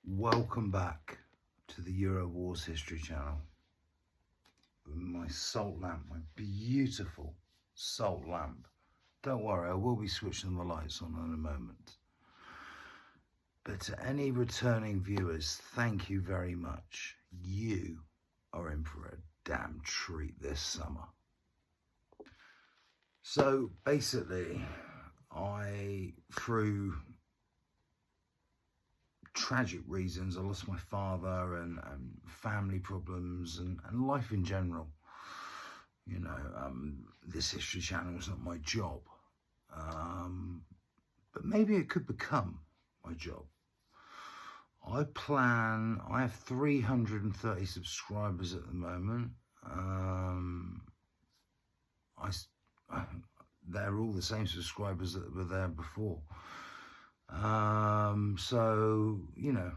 Welcome back to the Euro Wars History channel. My salt lamp, my beautiful salt lamp. Don't worry, I will be switching the lights on in a moment. But to any returning viewers, thank you very much. You are in for a damn treat this summer. So basically, through tragic reasons, I lost my father and family problems and life in general. You know, this history channel is not my job, but maybe it could become my job. I have 330 subscribers at the moment. They're all the same subscribers that were there before. So, you know,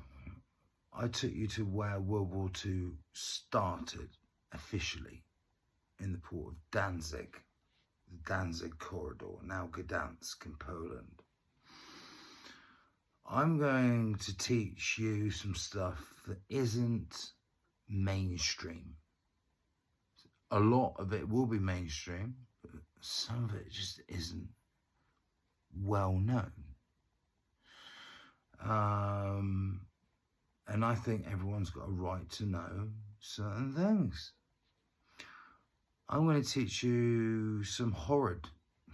I took you to where World War II started officially, in the port of Danzig, the Danzig corridor, now Gdansk in Poland. I'm going to teach you some stuff that isn't mainstream. A lot of it will be mainstream, but some of it just isn't well known. And I think everyone's got a right to know certain things. I'm going to teach you some horrid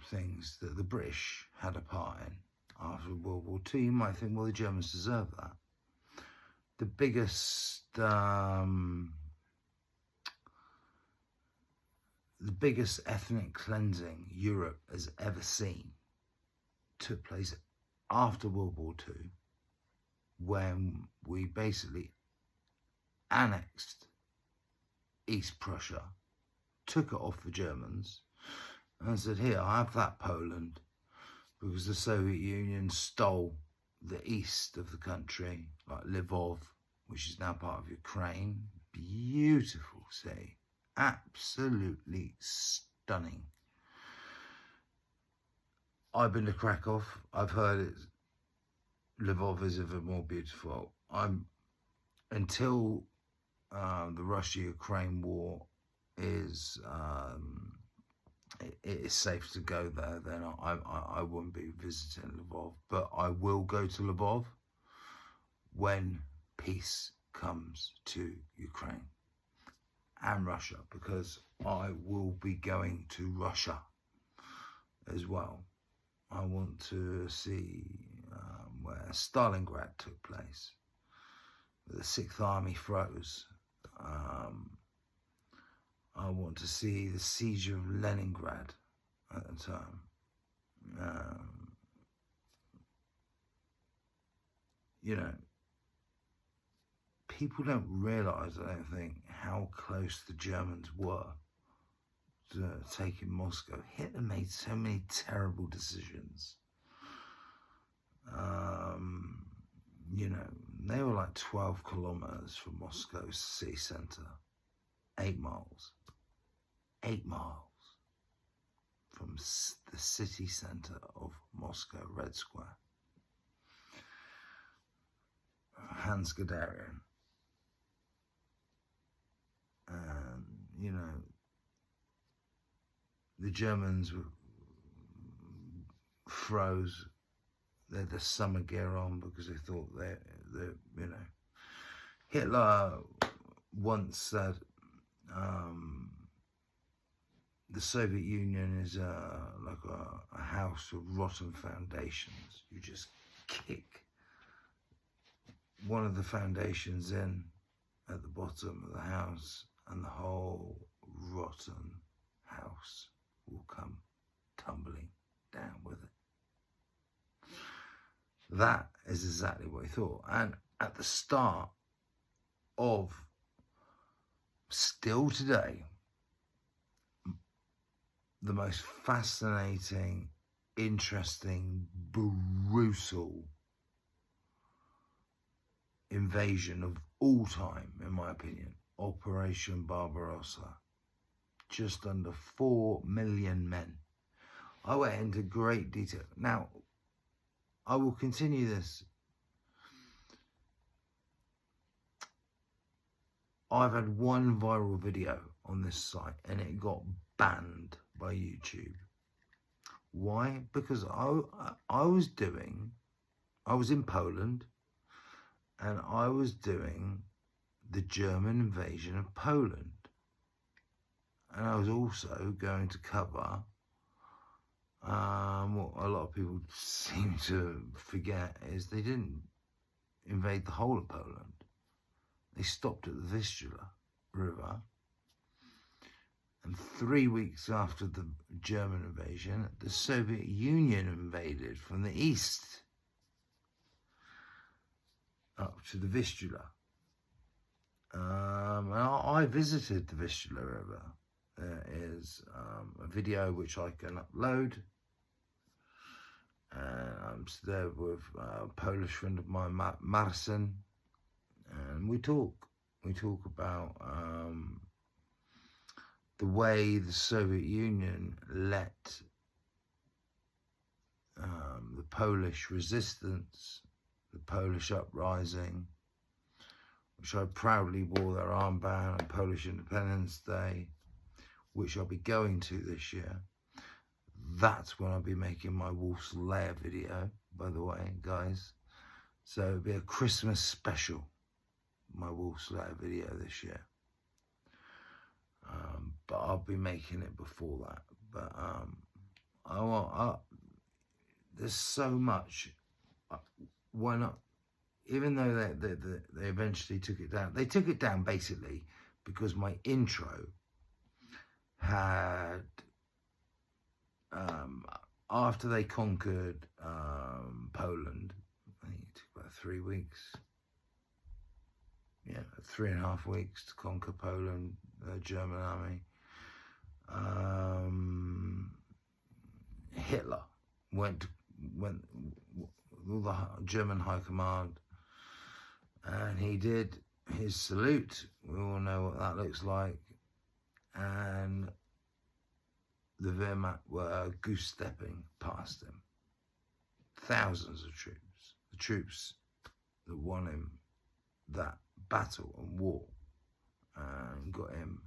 things that the British had a part in after World War II. You might think, well, the Germans deserve that. The biggest ethnic cleansing Europe has ever seen took place after World War II, when we basically annexed East Prussia, took it off the Germans, and said, here, I have that Poland, because the Soviet Union stole the east of the country, like Lvov, which is now part of Ukraine. Beautiful city, absolutely stunning. I've been to Krakow. I've heard Lvov is even more beautiful. Until the Russia-Ukraine war is it is safe to go there, then I won't be visiting Lvov, but I will go to Lvov when peace comes to Ukraine and Russia, because I will be going to Russia as well. I want to see where Stalingrad took place, where the 6th Army froze. I want to see the siege of Leningrad at the time. You know, people don't realise, I don't think, how close the Germans were to taking Moscow. Hitler made so many terrible decisions. You know, they were like 12 kilometers from Moscow's city centre. 8 miles. 8 miles from the city centre of Moscow, Red Square. Hans Guderian. And, you know, the Germans froze. They had the summer gear on because they thought they you know. Hitler once said, the Soviet Union is like a house of rotten foundations. You just kick one of the foundations in at the bottom of the house, and the whole rotten house will come tumbling down with it. That is exactly what he thought. And at the start of, still today, the most fascinating, interesting, brutal invasion of all time, in my opinion, Operation Barbarossa. Just under 4 million men. I went into great detail. Now, I will continue this I've had one viral video on this site and it got banned by YouTube. Why? Because I was in Poland and I was doing the German invasion of Poland. And I was also going to cover what a lot of people seem to forget is they didn't invade the whole of Poland. They stopped at the Vistula River. And 3 weeks after the German invasion, the Soviet Union invaded from the east up to the Vistula. And I visited the Vistula River. There is a video which I can upload. And I'm there with a Polish friend of mine, Marcin, and we talk about the way the Soviet Union let the Polish resistance, the Polish uprising, which I proudly wore their armband on Polish Independence Day, which I'll be going to this year. That's when I'll be making my Wolf's Lair video, by the way, guys. So it'll be a Christmas special, my Wolf's Lair video this year. But I'll be making it before that. But there's so much. Why not? Even though they eventually took it down. They took it down basically because my intro had... after they conquered Poland, I think it took about 3 weeks. Yeah, 3.5 weeks to conquer Poland, the German army. Hitler went with all the German high command, and he did his salute. We all know what that looks like. And the Wehrmacht were goose-stepping past him. Thousands of troops. The troops that won him that battle and war and got him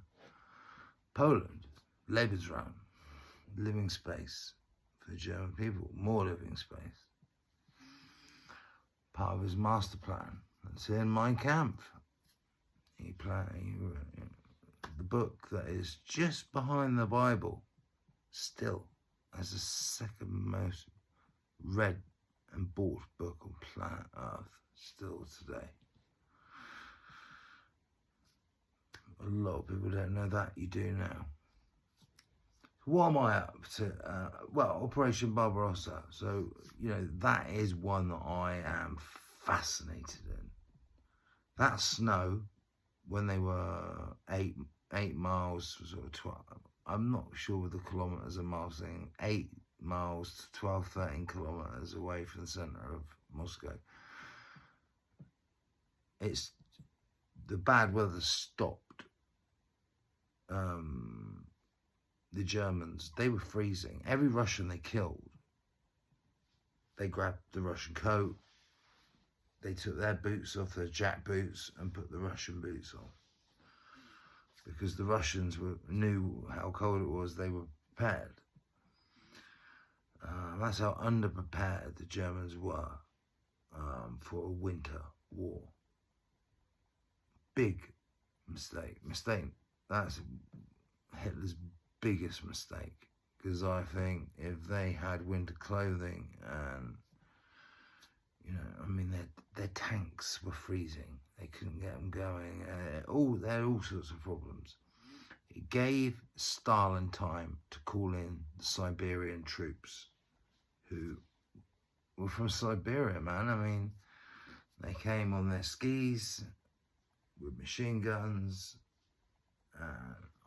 Poland, Lebensraum, living space for the German people, more living space. Part of his master plan. That's in Mein Kampf. The book that is just behind the Bible, still as the second most read and bought book on planet Earth, still today. A lot of people don't know that. You do now. What am I up to? Well, Operation Barbarossa. So, you know, that is one that I am fascinated in. That snow, when they were 8 miles, sort of 12, I'm not sure with the kilometres and miles thing, 8 miles to 12, 13 kilometres away from the centre of Moscow. It's, the bad weather stopped. The Germans, they were freezing. Every Russian they killed, they grabbed the Russian coat, they took their boots off, their jack boots, and put the Russian boots on. Because the Russians knew how cold it was, they were prepared. That's how underprepared the Germans were for a winter war. Big mistake. That's Hitler's biggest mistake, because I think if they had winter clothing and, you know, I mean, their tanks were freezing, they couldn't get them going, they had all sorts of problems. It gave Stalin time to call in the Siberian troops, who were from Siberia, man. I mean, they came on their skis with machine guns.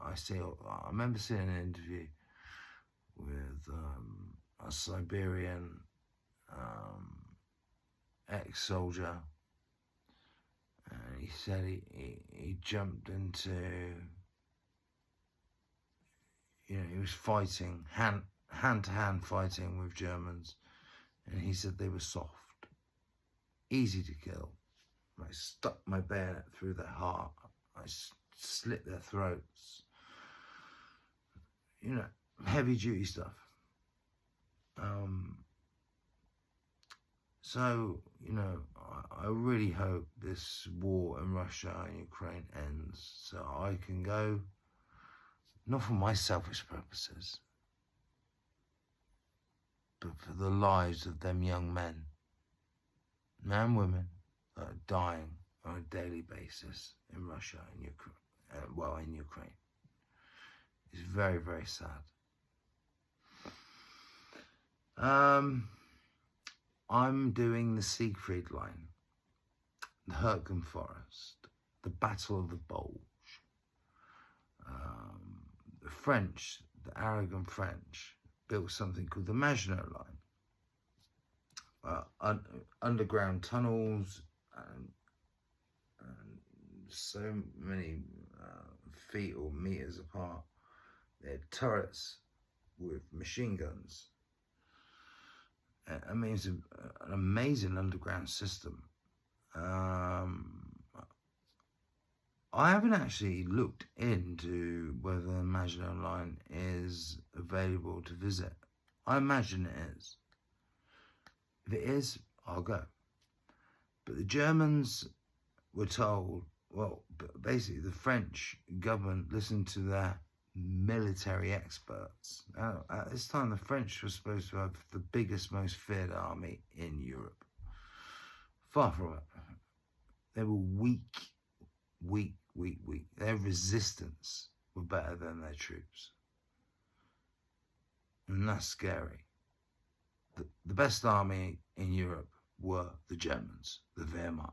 I remember seeing an interview with a Siberian ex-soldier, and he said he jumped into, you know, he was fighting, hand-to-hand fighting with Germans, and he said they were soft, easy to kill. I stuck my bayonet through their heart, slit their throats. You know, heavy duty stuff. So, you know, I really hope this war in Russia and Ukraine ends so I can go, not for my selfish purposes, but for the lives of them young men and women that are dying on a daily basis in Russia and Ukraine, in Ukraine. It's very, very sad. I'm doing the Siegfried line, the Hürtgen Forest, the Battle of the Bulge. The French, the arrogant French, built something called the Maginot Line. Underground tunnels and so many feet or meters apart. They had turrets with machine guns. I mean, it's an amazing underground system. I haven't actually looked into whether the Maginot Line is available to visit. I imagine it is. If it is, I'll go. But the Germans were told, well, basically the French government listened to their military experts. Now, at this time, the French were supposed to have the biggest, most feared army in Europe. Far from it. They were weak. Their resistance were better than their troops. And that's scary. The best army in Europe were the Germans, the Wehrmacht.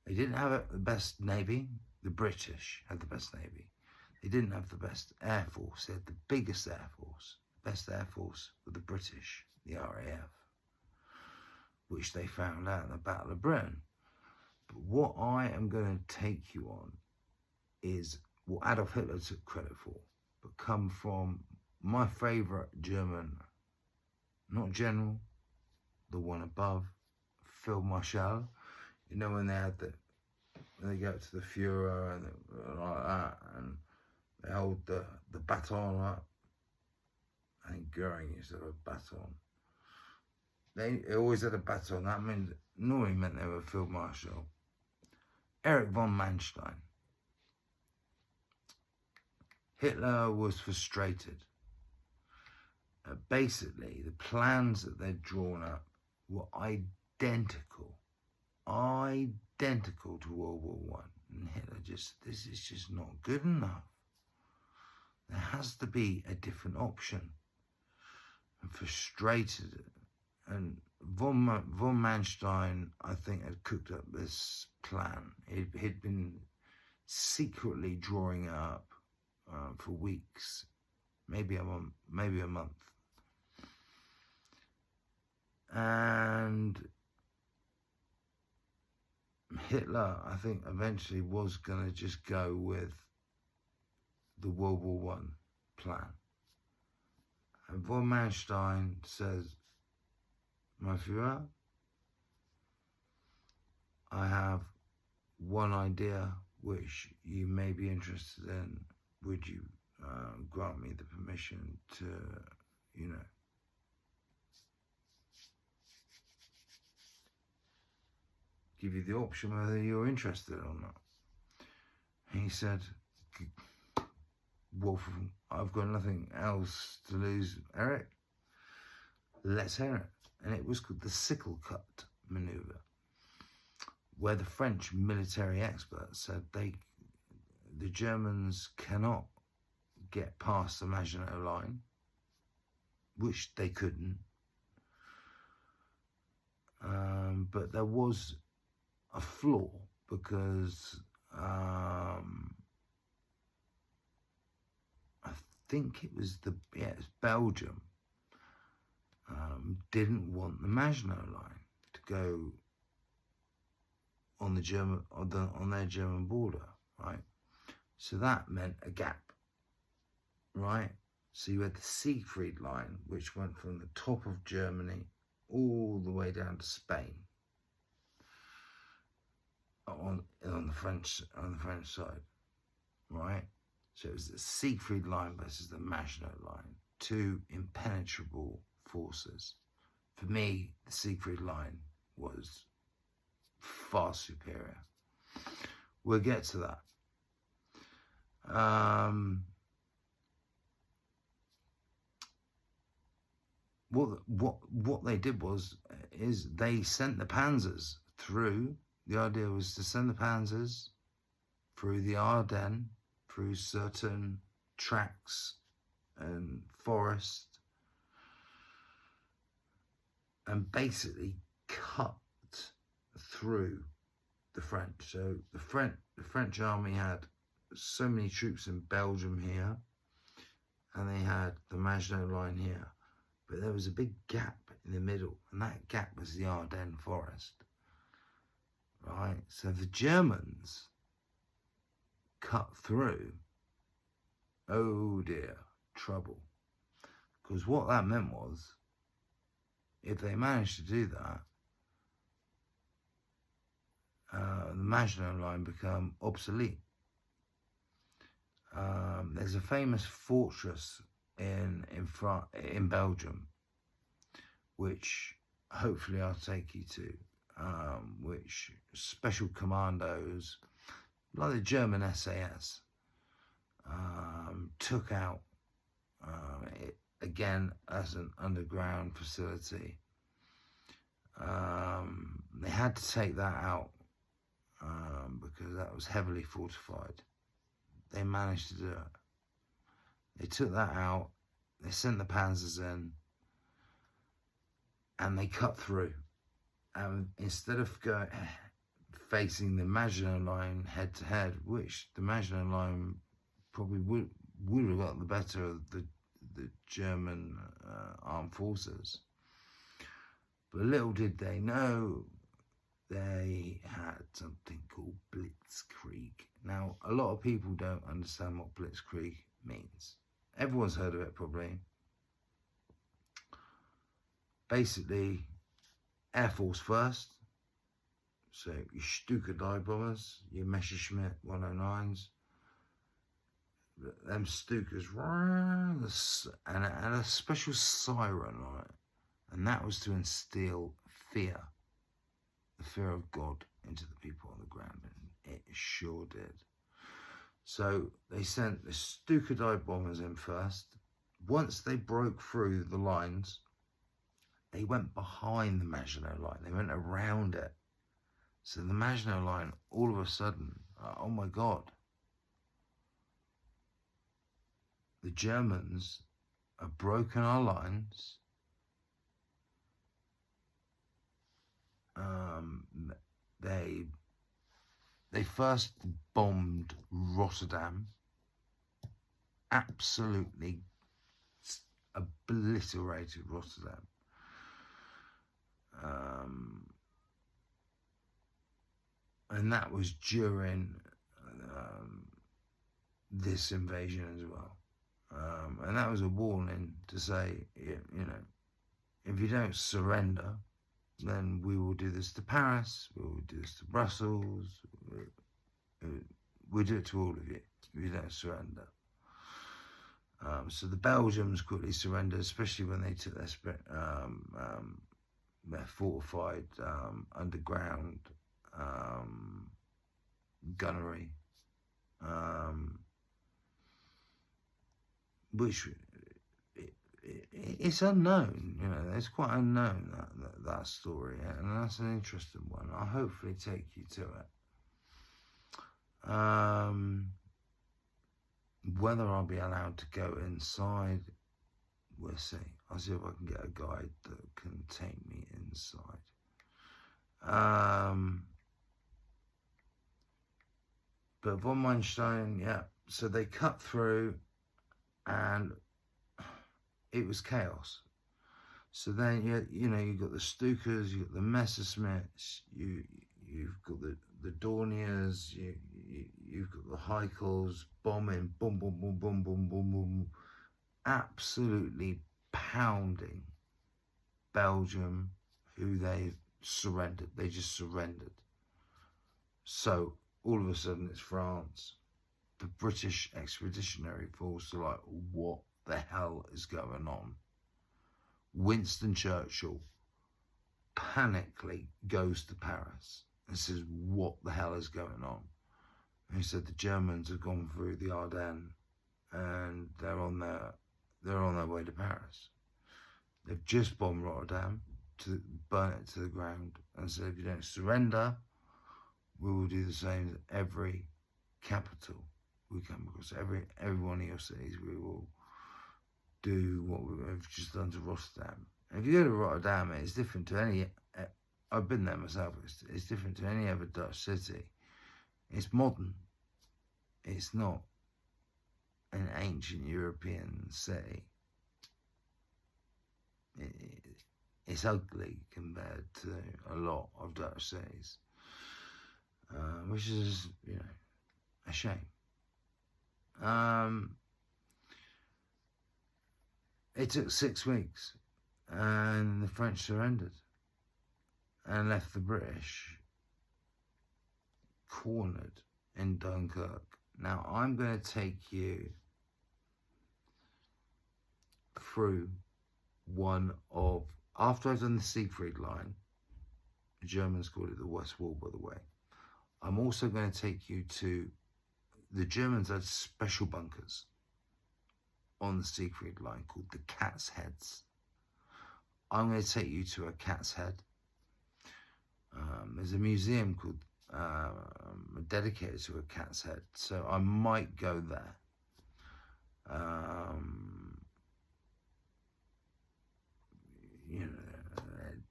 They didn't have the best navy. The British had the best navy. They didn't have the best air force. They had the biggest air force. The best air force were the British, the RAF, which they found out in the Battle of Britain. But what I am going to take you on is what Adolf Hitler took credit for, but come from my favourite German, not general, the one above, Field Marshal. You know, when they go to the Führer and like that, and they hold the baton up. I think Goering used to have a baton. They always had a baton. That normally meant they were a field marshal. Erich von Manstein. Hitler was frustrated. Basically, the plans that they'd drawn up were identical to World War I. And Hitler this is just not good enough. There has to be a different option. And frustrated. And von Manstein, I think, had cooked up this plan. He'd been secretly drawing it up for weeks, maybe a month. And Hitler, I think, eventually was going to just go with the World War I plan. And von Manstein says, "My Führer, I have one idea which you may be interested in. Would you grant me the permission to, give you the option whether you're interested or not?" He said, "Well, I've got nothing else to lose, Eric. Let's hear it." And it was called the sickle cut manoeuvre, where the French military experts said the Germans cannot get past the Maginot Line, which they couldn't. But there was a flaw because I think it was Belgium didn't want the Maginot Line to go on their German border, right? So that meant a gap, right? So you had the Siegfried line, which went from the top of Germany all the way down to Spain on the French side, right? So it was the Siegfried line versus the Maginot line, two impenetrable forces. For me, the Siegfried line was far superior. We'll get to that. What they did is they sent the panzers through. The idea was to send the panzers through the Ardennes, through certain tracks and forest, and basically cut through the French. So the French army had so many troops in Belgium here, and they had the Maginot line here, but there was a big gap in the middle, and that gap was the Ardennes forest, right? So the Germans cut through. Oh dear, trouble. Because what that meant was, if they managed to do that, the Maginot line become obsolete. There's a famous fortress in Belgium, which hopefully I'll take you to, which special commandos, like the German SAS, took out, again as an underground facility. They had to take that out because that was heavily fortified. They managed to do it. They took that out, they sent the panzers in, and they cut through. And instead of facing the Maginot line head to head, which the Maginot line probably would have got the better of the German armed forces. But little did they know, they had something called blitzkrieg. Now, a lot of people don't understand what blitzkrieg means. Everyone's heard of it probably. Basically, Air Force first. So your Stuka dive bombers, your Messerschmitt 109s, them Stukas, and a special siren on it. And that was to instill fear, the fear of God, into the people on the ground. And it sure did. So they sent the Stuka dive bombers in first. Once they broke through the lines, they went behind the Maginot line. They went around it. So the Maginot line, all of a sudden, oh my God, the Germans have broken our lines. They first bombed Rotterdam, absolutely obliterated Rotterdam. And that was during this invasion as well. And that was a warning to say, you know, if you don't surrender, then we will do this to Paris, we will do this to Brussels, we'll do it to all of you if you don't surrender. So the Belgians quickly surrendered, especially when they took their fortified underground gunnery, which it's unknown, you know, it's quite unknown, that story, and that's an interesting one. I'll hopefully take you to it. Whether I'll be allowed to go inside, we'll see. I'll see if I can get a guide that can take me inside. But von Manstein, yeah, so they cut through and it was chaos. So then, you know, you've got the Stukas, you've got the Messerschmitts, you've got the Dorniers, you've got the Heikels bombing, boom, boom, boom, boom, boom, boom, boom, absolutely pounding Belgium, who they surrendered. They just surrendered. So all of a sudden it's France. The British Expeditionary Force are like, what the hell is going on? Winston Churchill panically goes to Paris and says, what the hell is going on? And he said the Germans have gone through the Ardennes and they're on their way to Paris. They've just bombed Rotterdam, to burn it to the ground, and said if you don't surrender, we will do the same to every capital we come across. Every one of your cities, we will do what we've just done to Rotterdam. And if you go to Rotterdam, it's different to any. I've been there myself. It's different to any other Dutch city. It's modern. It's not an ancient European city. It's ugly compared to a lot of Dutch cities, which is, a shame. It took 6 weeks, and the French surrendered and left the British cornered in Dunkirk. Now, I'm going to take you through one of, after I've done the Siegfried line, the Germans called it the West Wall, by the way, I'm also going to take you to, the Germans had special bunkers on the Siegfried line called the Cat's Heads. I'm going to take you to a Cat's Head. There's a museum called dedicated to a Cat's Head, so I might go there.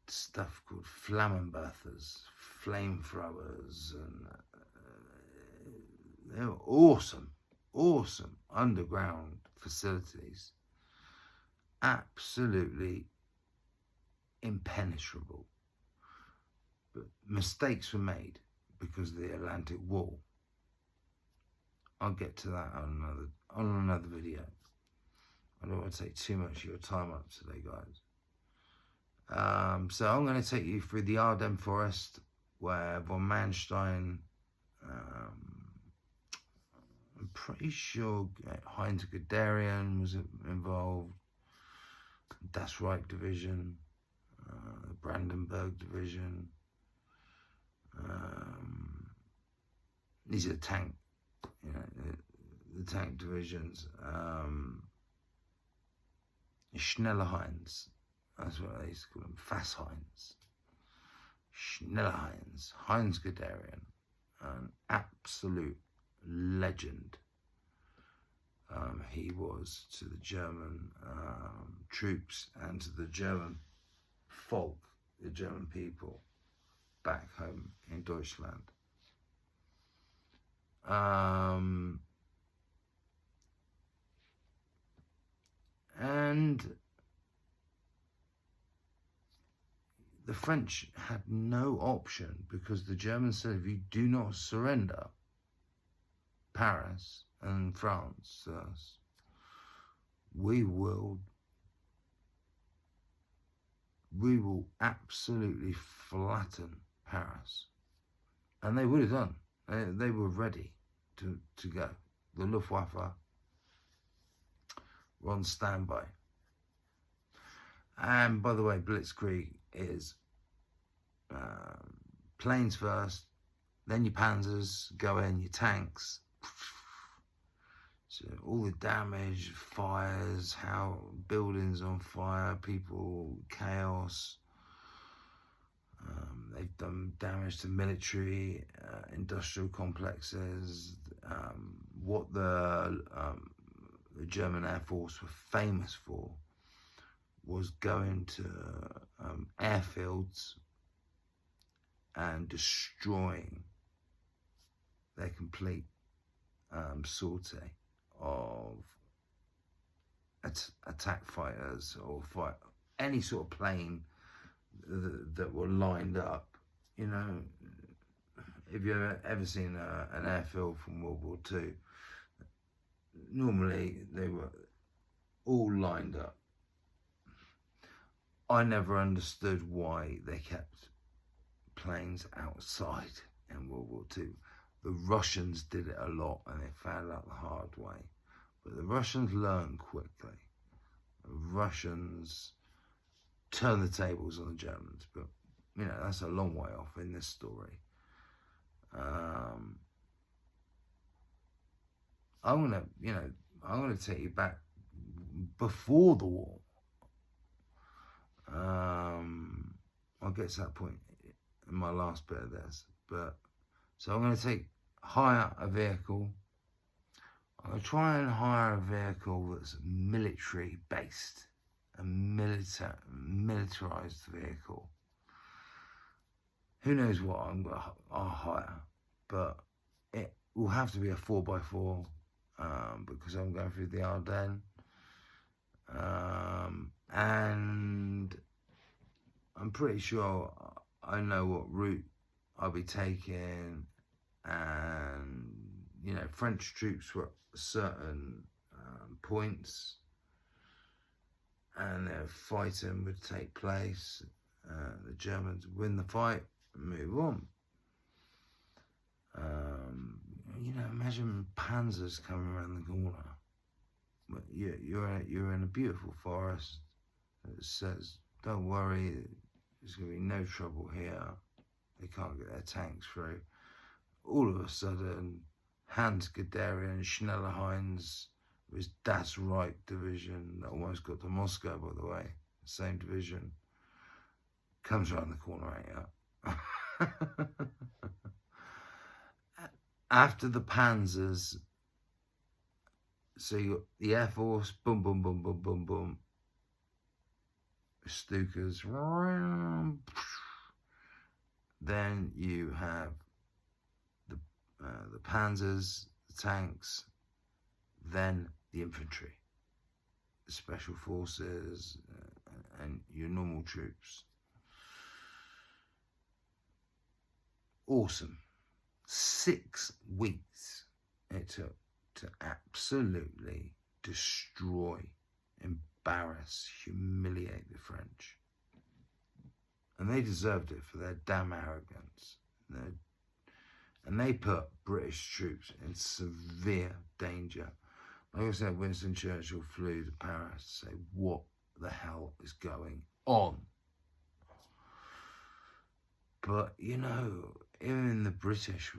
Stuff called Flammenwerfers, flamethrowers, and they were awesome underground facilities, absolutely impenetrable. But mistakes were made because of the Atlantic Wall. I'll get to that on another video. I don't want to take too much of your time up today, guys. So I'm going to take you through the Ardennes forest, where von Manstein, I'm pretty sure Heinz Guderian was involved, Das Reich Division, the Brandenburg Division. These are the tank divisions. Schneller Heinz, that's what they used to call him, Fast Heinz. Schneller Heinz, Heinz Guderian, an absolute legend. He was to the German troops and to the German folk, the German people back home in Deutschland. And the French had no option, because the Germans said, if you do not surrender Paris and France to us, we will absolutely flatten Paris. And they would have done. They were ready to go. The Luftwaffe were on standby. And by the way, blitzkrieg is planes first, then your panzers go in, your tanks. So all the damage, fires, how buildings on fire, people, chaos. They've done damage to military, industrial complexes. What the German Air Force were famous for was going to airfields and destroying their complete sortie of attack fighters or any sort of plane that were lined up. If you've ever seen an airfield from World War II, normally they were all lined up. I never understood why they kept planes outside in World War II. The Russians did it a lot and they found out the hard way. But the Russians learned quickly. The Russians turned the tables on the Germans, but you know, that's a long way off in this story. I'm gonna take you back before the war. I'll get to that point in my last bit of this, but so I'm going to hire a vehicle. I'm going to try and hire a vehicle that's military based, a militarized vehicle. Who knows what I'll hire, but it will have to be a 4x4 because I'm going through the Ardennes, and I'm pretty sure I know what route I'll be taking, and you know, French troops were at certain points, and their fighting would take place. The Germans win the fight and move on. You know, imagine panzers coming around the corner. You're in a beautiful forest. It says, "Don't worry, there's going to be no trouble here. They can't get their tanks through." All of a sudden, Hans Guderian Schnellerheinz, with his Das Reich division that almost got to Moscow, by the way, same division, comes around the corner at you. After the panzers, so you got the Air Force, boom, boom, boom, boom, boom, boom. Stukas. Then you have the panzers, the tanks, then the infantry, the special forces, and your normal troops. Awesome. 6 weeks it took to absolutely destroy, embarrass, humiliate the French. And they deserved it for their damn arrogance. And they put British troops in severe danger. Like I said, Winston Churchill flew to Paris to say, what the hell is going on? But, you know, even the British,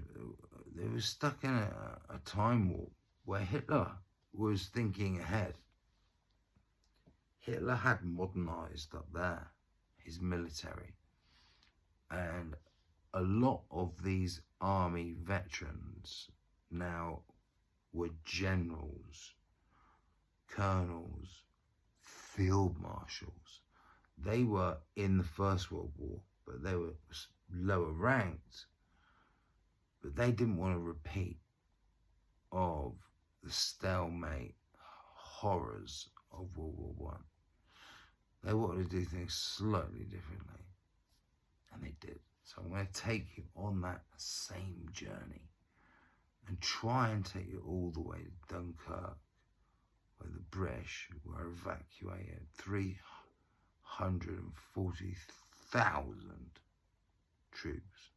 they were stuck in a time warp where Hitler was thinking ahead. Hitler had modernized up there, his military. And a lot of these army veterans now were generals, colonels, field marshals. They were in the First World War, but they were lower ranked. But they didn't want a repeat of the stalemate horrors of World War I. They wanted to do things slightly differently, and they did. So I'm going to take you on that same journey and try and take you all the way to Dunkirk, where the British were evacuated, 340,000 troops.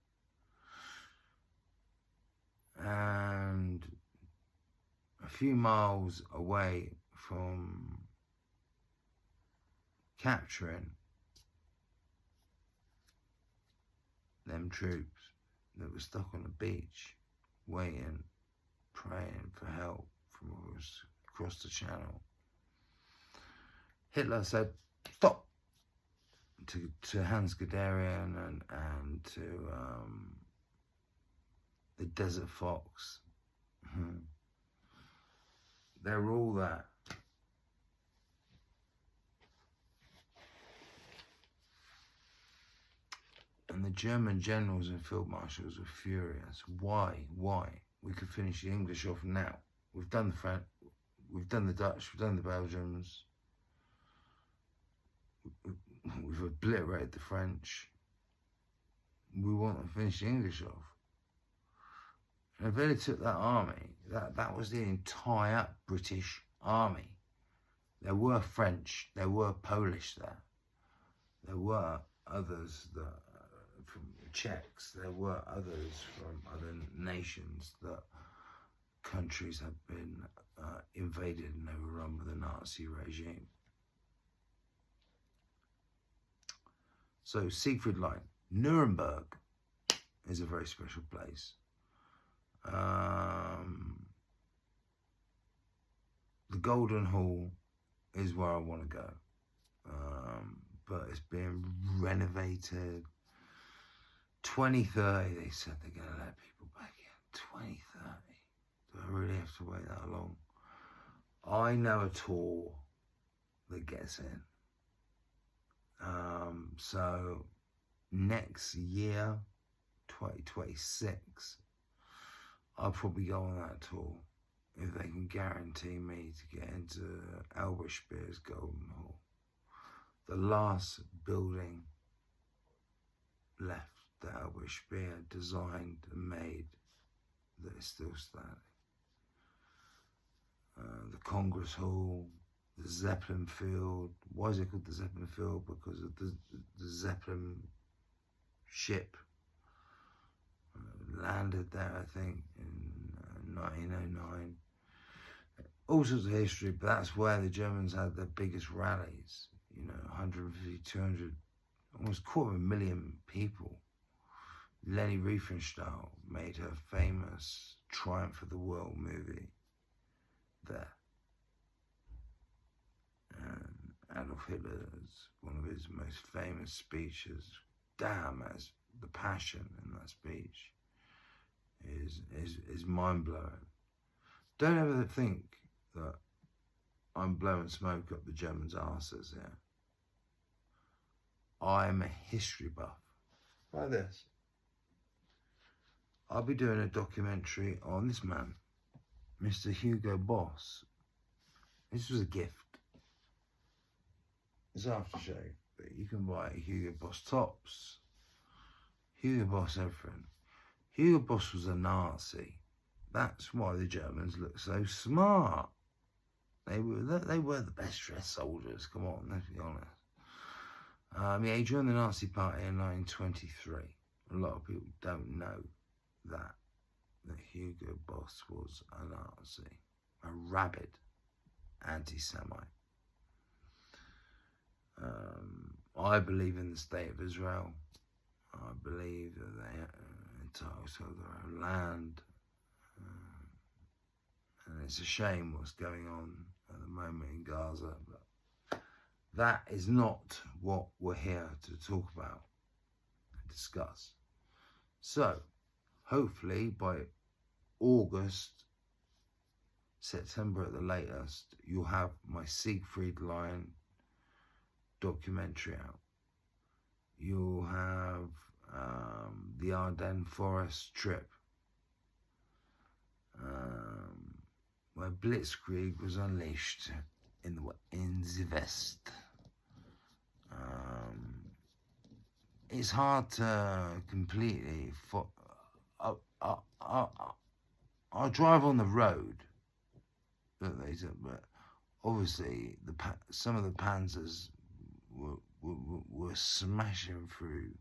And a few miles away from capturing them troops that were stuck on the beach, waiting, praying for help from across the channel, Hitler said, stop, to Hans Guderian and to the Desert Fox. They're all that. And the German generals and field marshals were furious. Why? We could finish the English off now. We've done the French, we've done the Dutch, we've done the Belgians. We've obliterated the French. We want to finish the English off. And if they took that army, that was the entire British army. There were French, there were Polish there. There were others that from Czechs, there were others from other nations that countries have been invaded and overrun with the Nazi regime. So Siegfried Line, Nuremberg is a very special place. The Golden Hall is where I want to go, but it's being renovated. 2030, they said they're going to let people back in. 2030. Do I really have to wait that long? I know a tour that gets in. So next year, 2026, I'll probably go on that tour if they can guarantee me to get into Albert Speer's Golden Hall. The last building left that Albert Speer designed and made that is still standing. The Congress Hall, the Zeppelin Field. Why is it called the Zeppelin Field? Because of the Zeppelin ship landed there, I think, in 1909. All sorts of history, but that's where the Germans had their biggest rallies. 150, 200, almost 250,000 people. Leni Riefenstahl made her famous Triumph of the World movie there. And Adolf Hitler's, one of his most famous speeches, damn, as the passion in that speech is mind-blowing. Don't ever think that I'm blowing smoke up the Germans' arses here. I'm a history buff. Like this. I'll be doing a documentary on this man, Mr. Hugo Boss. This was a gift. It's aftershave, but you can buy Hugo Boss tops, Hugo Boss everything. Hugo Boss was a Nazi. That's why the Germans look so smart. They were the best dressed soldiers. Come on, let's be honest. He joined the Nazi Party in 1923. A lot of people don't know that Hugo Boss was a Nazi, a rabid anti-Semite. I believe in the state of Israel. I believe that they are entitled to their own land. And it's a shame what's going on at the moment in Gaza. But that is not what we're here to talk about and discuss. So, hopefully by August, September at the latest, you'll have my Siegfried Line documentary out. You'll have the Ardennes Forest trip, where blitzkrieg was unleashed in the West. It's hard to completely. I'll drive on the road, but obviously some of the panzers were smashing through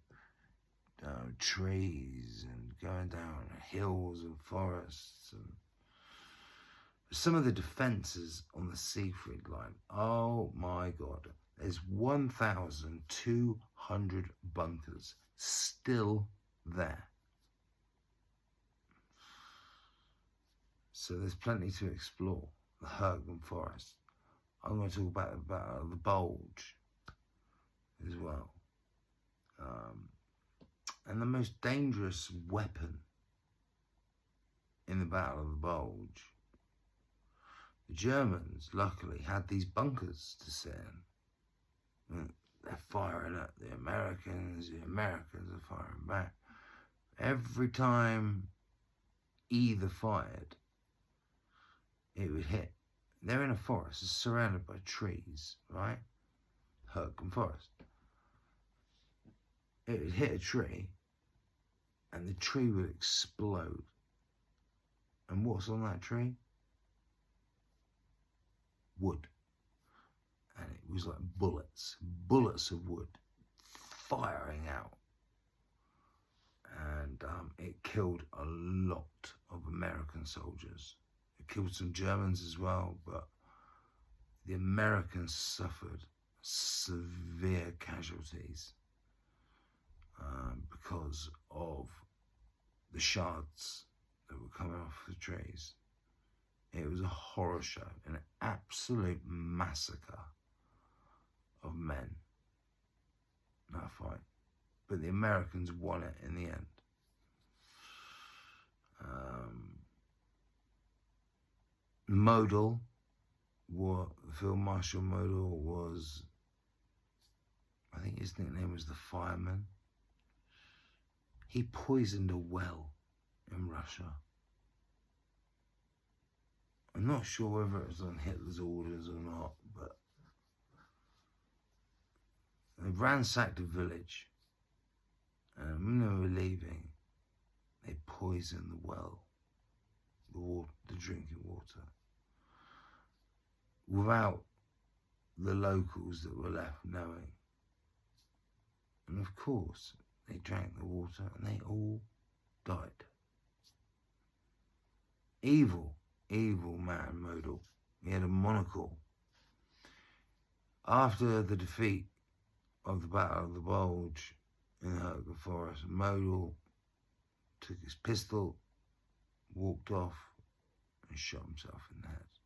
trees and going down hills and forests, and some of the defences on the Siegfried Line. Oh my God, there's 1,200 bunkers still there. So there's plenty to explore. The Hergen Forest. I'm going to talk about the Battle of the Bulge as well. And the most dangerous weapon in the Battle of the Bulge, the Germans luckily had these bunkers to sit in. They're firing at the Americans are firing back. Every time either fired, it would hit. They're in a forest, it's surrounded by trees, right? Hergen Forest. It would hit a tree, and the tree would explode. And what's on that tree? Wood. And it was like bullets of wood firing out. and it killed a lot of American soldiers. It killed some Germans as well, but the Americans suffered severe casualties because of the shards that were coming off the trees. It was a horror show, an absolute massacre of men. That fight. But the Americans won it in the end. Model, Field Marshal Model was, I think his nickname was the Fireman. He poisoned a well in Russia. I'm not sure whether it was on Hitler's orders or not, but they ransacked a village, and when they were leaving, they poisoned the well, the drinking water, without the locals that were left knowing. And of course, they drank the water and they all died. Evil man Model. He had a monocle. After the defeat of the Battle of the Bulge in the Hertford Forest, Model took his pistol, walked off, and shot himself in the head.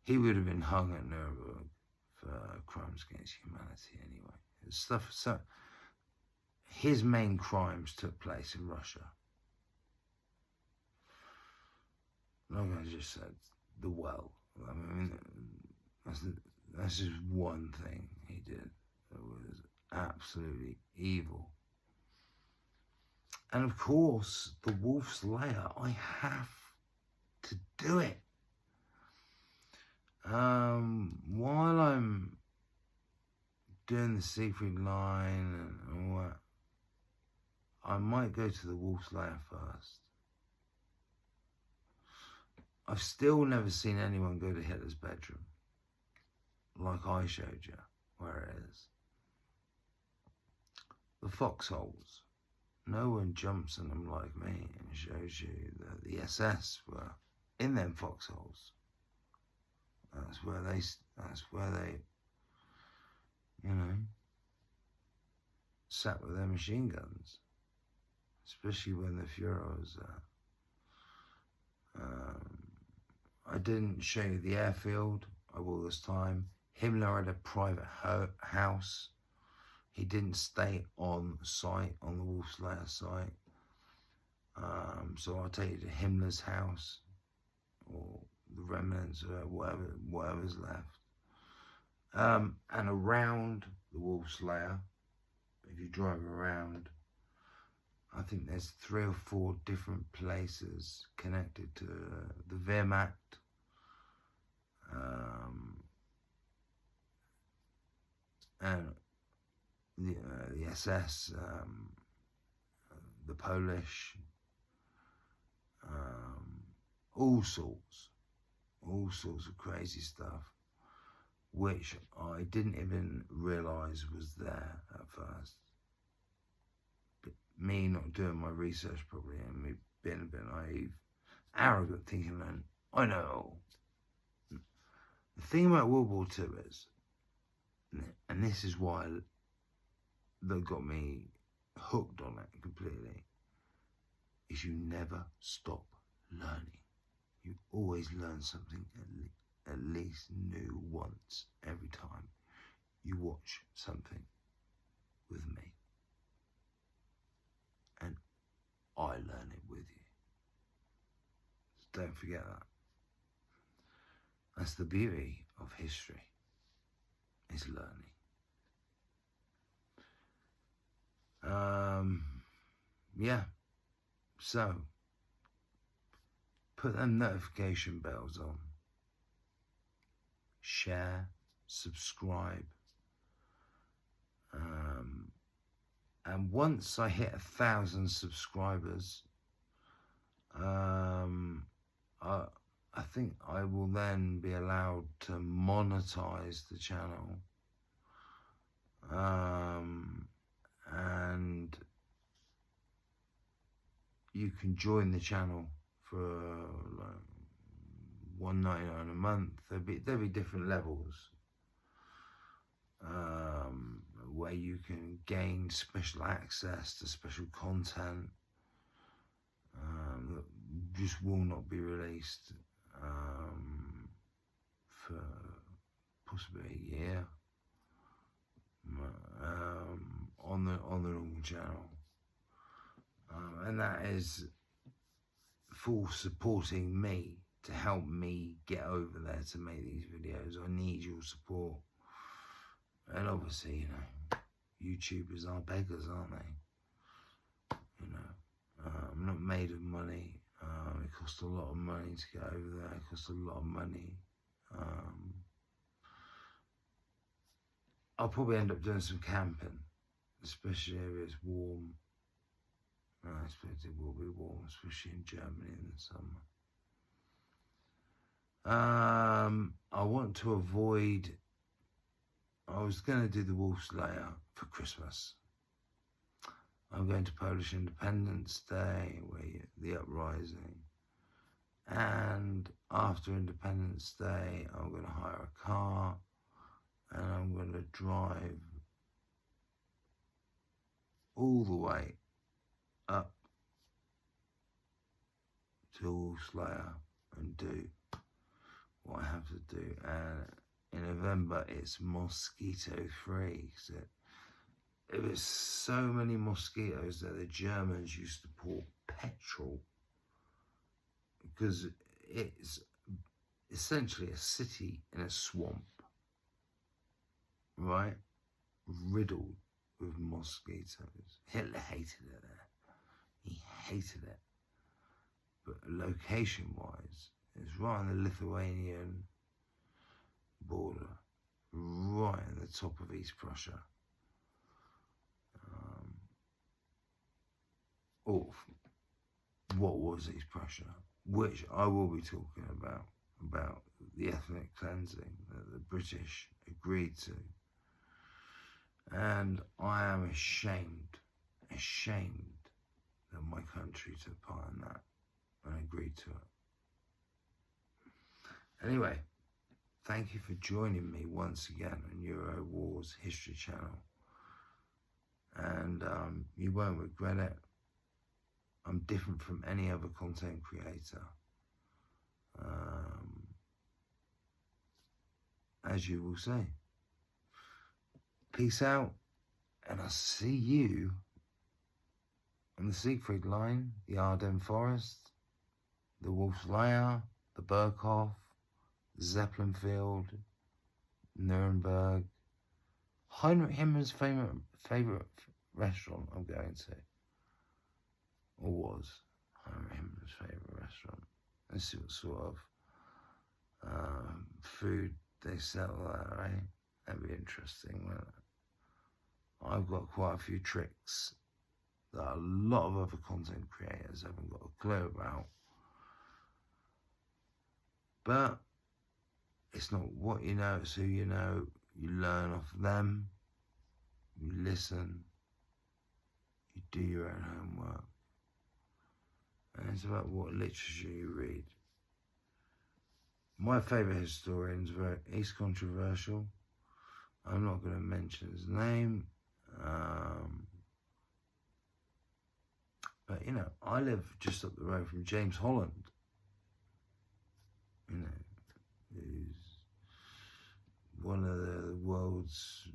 He would have been hung at Nuremberg for crimes against humanity anyway. So his main crimes took place in Russia. Like I just said, the well. I mean, that's just one thing he did that was absolutely evil. And of course, the Wolf's Lair. I have to do it. While I'm doing the Siegfried line and all that, I might go to the Wolf's Lair first. I've still never seen anyone go to Hitler's bedroom, like I showed you where it is. The foxholes. No one jumps in them like me and shows you that the SS were in them foxholes. That's where they, sat with their machine guns, especially when the Fuhrer was there. I didn't show you the airfield of all this time. Himmler had a private house. He didn't stay on site, on the Wolf's Lair site. So I'll take you to Himmler's house, or the remnants, or whatever's left. And around the Wolf's Lair, if you drive around, I think there's 3 or 4 different places connected to the Wehrmacht, and the SS, the Polish, all sorts of crazy stuff, which I didn't even realise was there at first. But me not doing my research properly and me being a bit naive, arrogant, thinking that I know. The thing about World War II is, and this is why that got me hooked on it completely, is you never stop learning. You always learn something at least new once every time you watch something with me. And I learn it with you. So don't forget that. That's the beauty of history, is learning. Yeah, so put them notification bells on, share, subscribe, and once I hit 1,000 subscribers, I think I will then be allowed to monetize the channel, and you can join the channel for like $1.99 a month. There'll be different levels where you can gain special access to special content that just will not be released for possibly a year on the normal channel, and that is for supporting me, to help me get over there to make these videos. I need your support, and obviously, you know, YouTubers are beggars, aren't they? You know, I'm not made of money. It costs a lot of money to get over there. It costs a lot of money. I'll probably end up doing some camping, especially if it's warm. I expect it will be warm, especially in Germany in the summer. I want to avoid. I was going to do the Wolf's Lair for Christmas. I'm going to Polish Independence Day, the uprising. And after Independence Day, I'm going to hire a car and I'm going to drive all the way up to Wolf's Lair and do what I have to do. And in November, it's mosquito-free. So there was so many mosquitoes that the Germans used to pour petrol, because it's essentially a city in a swamp, right? Riddled with mosquitoes. Hitler hated it there. He hated it. But location-wise, it's right on the Lithuanian border, right at the top of East Prussia. Or what was East Prussia, which I will be talking about the ethnic cleansing that the British agreed to. And I am ashamed that my country took part in that and agreed to it. Anyway, thank you for joining me once again on Euro Wars History Channel. And you won't regret it. I'm different from any other content creator. As you will see. Peace out, and I'll see you on the Siegfried line, the Ardennes Forest, the Wolf's Lair, the Burghof, the Zeppelin Field, Nuremberg, Heinrich Himmler's favourite restaurant I'm going to, or was Heinrich Himmler's favourite restaurant. Let's see what sort of food they sell there, right? That'd be interesting, wouldn't it? I've got quite a few tricks that a lot of other content creators haven't got a clue about. But it's not what you know, it's who you know. You learn off them, you listen, you do your own homework. And it's about what literature you read. My favourite historian is controversial. I'm not going to mention his name. But, you know, I live just up the road from James Holland. You know, who's one of the world's,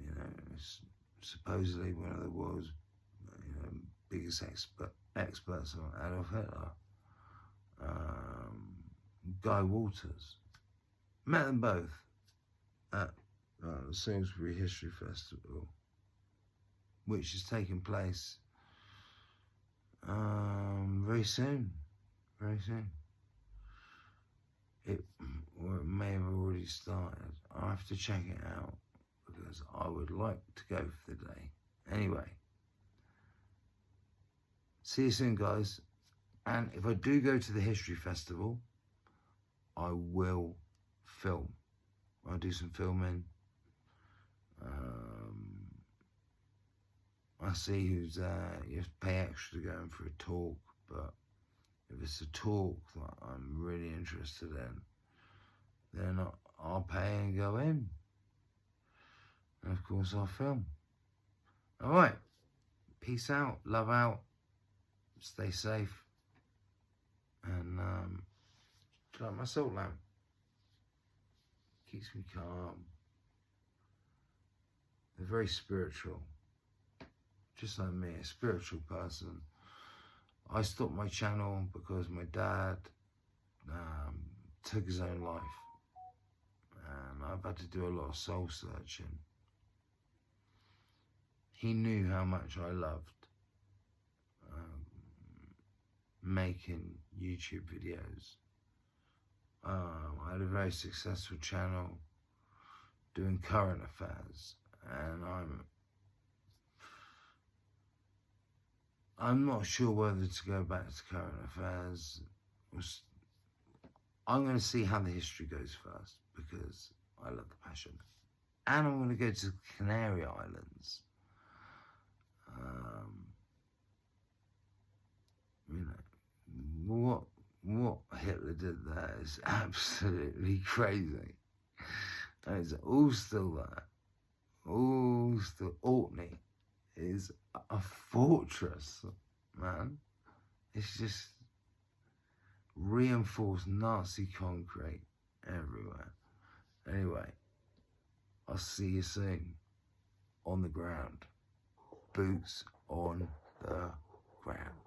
you know, supposedly one of the world's, you know, biggest experts on Adolf Hitler. Guy Walters. Met them both at the Salisbury History Festival, which is taking place very soon. It may have already started. I have to check it out because I would like to go for the day. Anyway, see you soon, guys. And if I do go to the History Festival, I will film. I'll do some filming. I see who's there. You have to pay extra to go in for a talk, but if it's a talk that I'm really interested in, then I'll pay and go in. And of course I'll film. Alright, peace out, love out, stay safe, and like my salt lamp. Keeps me calm. They're very spiritual. Just like me, a spiritual person. I stopped my channel because my dad took his own life. And I've had to do a lot of soul searching. He knew how much I loved making YouTube videos. I had a very successful channel doing current affairs, and I'm not sure whether to go back to current affairs. I'm going to see how the history goes first, because I love the passion. And I'm going to go to the Canary Islands. You know, what Hitler did there is absolutely crazy. And it's all still there. All still. Orkney is a fortress, man. It's just reinforced Nazi concrete everywhere. Anyway, I'll see you soon on the ground. Boots on the ground.